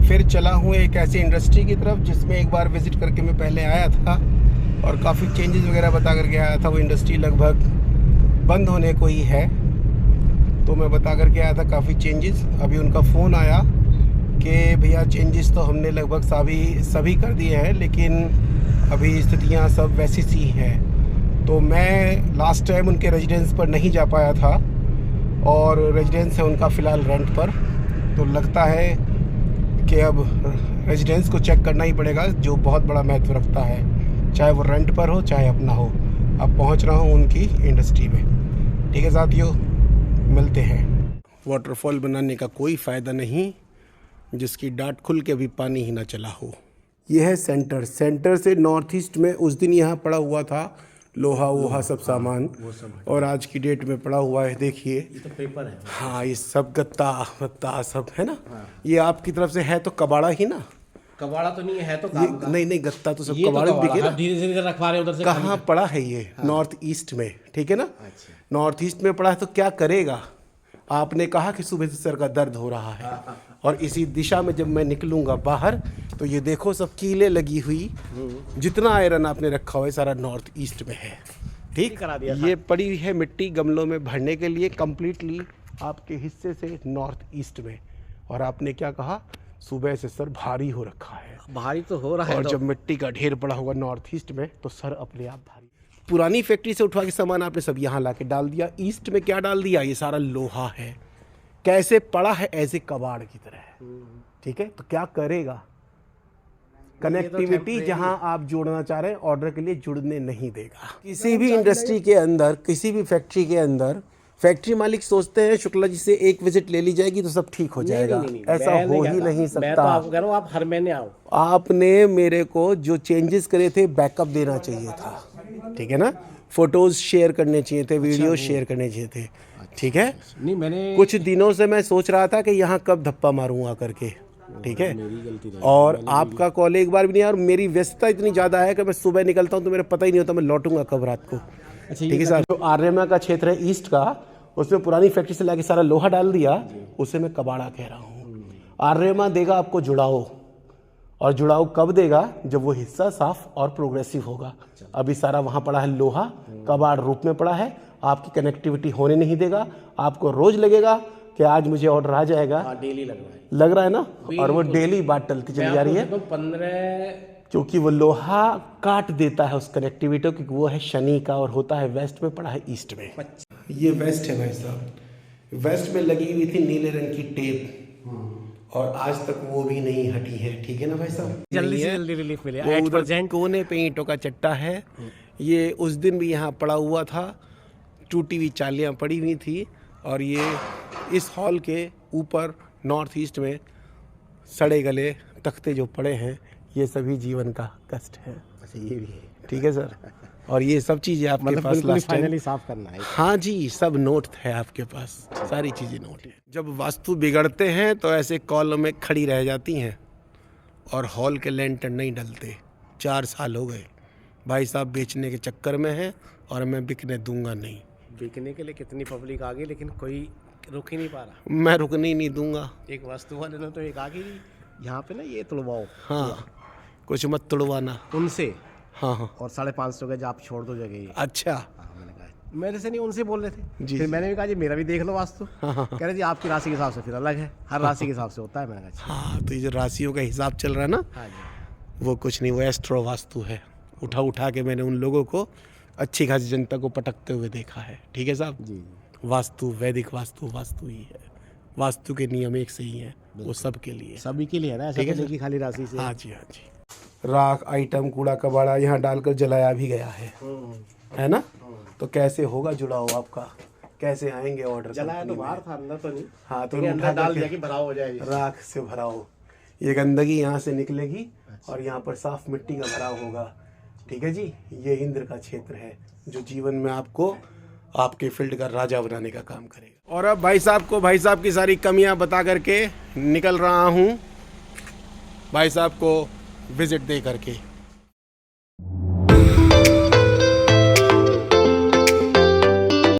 फिर चला हूँ एक ऐसी इंडस्ट्री की तरफ जिसमें एक बार विज़िट करके मैं पहले आया था और काफ़ी चेंजेस वगैरह बता करके आया था। वो इंडस्ट्री लगभग बंद होने को ही है, तो मैं बता करके आया था काफ़ी चेंजेस। अभी उनका फ़ोन आया कि भैया चेंजेस तो हमने लगभग सभी कर दिए हैं, लेकिन अभी स्थितियाँ सब वैसी सी हैं। तो मैं लास्ट टाइम उनके रेजिडेंस पर नहीं जा पाया था और रेजिडेंस है उनका फ़िलहाल रेंट पर, तो लगता है कि अब रेजिडेंस को चेक करना ही पड़ेगा, जो बहुत बड़ा महत्व रखता है, चाहे वो रेंट पर हो चाहे अपना हो। अब पहुंच रहा हूं उनकी इंडस्ट्री में। ठीक है साथियों, मिलते हैं। वाटरफॉल बनाने का कोई फ़ायदा नहीं जिसकी डांट खुल के भी पानी ही ना चला हो। यह है सेंटर से नॉर्थ ईस्ट में उस दिन यहाँ पड़ा हुआ था लोहा वोहा सब सामान, और आज की डेट में पड़ा हुआ है। देखिए ये तो पेपर है। हाँ, ये सब गत्ता वत्ता सब है ना। ये आपकी तरफ से है तो कबाड़ा ही ना? कबाड़ा तो नहीं है तो ये नहीं गत्ता तो सब ये कबाड़े तो बिके ना। धीरे धीरे रखवा रहे उधर से। कहाँ पड़ा है ये? नॉर्थ ईस्ट में, ठीक है ना। नॉर्थ ईस्ट में पड़ा है तो क्या करेगा? आपने कहा कि सुबह से सर का दर्द हो रहा है, और इसी दिशा में जब मैं निकलूंगा बाहर तो ये देखो सब कीलें लगी हुई, जितना आयरन आपने रखा हुआ है सारा नॉर्थ ईस्ट में है। ठीक, ये पड़ी है मिट्टी गमलों में भरने के लिए कम्प्लीटली आपके हिस्से से नॉर्थ ईस्ट में। और आपने क्या कहा? सुबह से सर भारी हो रखा है। भारी तो हो रहा है, और जब मिट्टी का ढेर पड़ा होगा नॉर्थ ईस्ट में तो सर अपने आप भारी। पुरानी फैक्ट्री से उठवा के सामान आपने सब यहाँ ला के डाल दिया। ईस्ट में क्या डाल दिया? ये सारा लोहा है, कैसे पड़ा है ऐसे कबाड़ की तरह। ठीक है, तो क्या करेगा? कनेक्टिविटी जहां आप जोड़ना चाह रहे हैं ऑर्डर के लिए जुड़ने नहीं देगा। किसी भी इंडस्ट्री के अंदर, किसी भी फैक्ट्री के अंदर फैक्ट्री मालिक सोचते हैं शुक्ला जी से एक विजिट ले ली जाएगी तो सब ठीक हो जाएगा। ऐसा हो ही नहीं सकता। मैं तो आपको कह रहा हूं आप हर महीने आओ। आपने मेरे को जो चेंजेस करे थे बैकअप देना चाहिए था, ठीक है ना। फोटोज शेयर करने चाहिए थे, वीडियो शेयर करने चाहिए थे, ठीक है। नहीं, मैंने कुछ दिनों से मैं सोच रहा था कि यहाँ कब धप्पा मारूंगा करके, ठीक है। और आपका कॉल एक बार भी नहीं आया, और मेरी व्यस्तता इतनी ज़्यादा है कि मैं सुबह निकलता हूँ तो मेरा पता ही नहीं होता मैं लौटूंगा कब रात को। ठीक है सर। जो आर्यमा का क्षेत्र है ईस्ट का, उसमें पुरानी फैक्ट्री से लाके सारा लोहा डाल दिया, उसे मैं कबाड़ा कह रहा हूँ। आर्यमा देगा आपको जुड़ाओ, और जुड़ाओ कब देगा? जब वो हिस्सा साफ और प्रोग्रेसिव होगा। अभी सारा वहाँ पड़ा है लोहा, कबाड़ रूप में पड़ा है, आपकी कनेक्टिविटी होने नहीं देगा। आपको रोज लगेगा कि आज मुझे ऑर्डर आ जाएगा। डेली लग रहा है ना, और वो डेली बात टलती चली जा रही है 15, क्योंकि वो लोहा काट देता है उस कनेक्टिविटी, क्योंकि वो है शनि का और होता है वेस्ट में, पड़ा है ईस्ट में। ये वेस्ट है भाई साहब। वेस्ट में लगी हुई थी नीले रंग की टेप, और आज तक वो भी नहीं हटी है, ठीक है ना भाई साहब। जल्दी से जल्दी रिलीफ मिले। वो उधर कोने पे ईंटों का चट्टा है। ये उस दिन भी यहाँ पड़ा हुआ था, टूटी हुई चालियाँ पड़ी हुई थी, और ये इस हॉल के ऊपर नॉर्थ ईस्ट में सड़े गले तख्ते जो पड़े हैं, ये सभी जीवन का कष्ट है। अच्छा, ये भी है, ठीक है सर। और ये सब चीज़ें आपके मतलब पास लास्ट टाइम फाइनली साफ करना है। हाँ जी, सब नोट है आपके पास, सारी चीज़ें नोट है। जब वास्तु बिगड़ते हैं तो ऐसे कॉलम में खड़ी रह जाती हैं, और हॉल के लेंटर नहीं डलते। 4 साल हो गए भाई साहब बेचने के चक्कर में है, और मैं बिकने दूंगा नहीं। बिकने के लिए कितनी पब्लिक आ गई, लेकिन कोई रुक ही नहीं पा रहा। मैं रुकने ही नहीं दूंगा। एक वास्तु वाले ने तो एक आ गई, यहाँ पे ना ये तुड़वाओ। हाँ, कुछ मत तुड़वाना उनसे। हाँ हाँ, और 550 गज आप छोड़ दो जगह ये। अच्छा। हाँ, मैंने कहा मेरे से नहीं, उनसे बोल रहे थे जी। फिर मैंने भी कहा जी मेरा भी देख लो वास्तु। कह रहे जी आपकी राशि के हिसाब से फिर अलग है, हर राशि के हिसाब से होता है। मैंने कहा हाँ, तो ये जो राशियों का हिसाब चल रहा है ना, हाँ जी, वो कुछ नहीं, वो एस्ट्रो वास्तु है। उठा के मैंने उन लोगों को अच्छी खासी जनता को पटकते हुए देखा है, ठीक है साहब जी। वास्तु, वैदिक वास्तु, वास्तु ही है। वास्तु के नियम एक से ही हैं, वो सब के लिए, सभी के लिए है ना, ऐसा ठीक है तो नहीं कि खाली राशि से। हाँ जी, हाँ जी। राख आइटम कूड़ा कबाड़ा यहाँ डालकर जलाया भी गया है ना। तो कैसे होगा जुड़ाओ आपका? कैसे आएंगे ऑर्डर? जलाया तो बाहर था, अंदर तो नहीं। हाँ, तो अंदर डाल दिया कि भराव हो जाएगी। राख से भराओ, ये गंदगी यहाँ से निकलेगी, और यहाँ पर साफ मिट्टी का भराव होगा, ठीक है जी। ये इंद्र का क्षेत्र है जो जीवन में आपको आपके फील्ड का राजा बनाने का काम करेगा। और अब भाई साहब को भाई साहब की सारी कमियां बता करके निकल रहा हूं, भाई साहब को विजिट दे करके।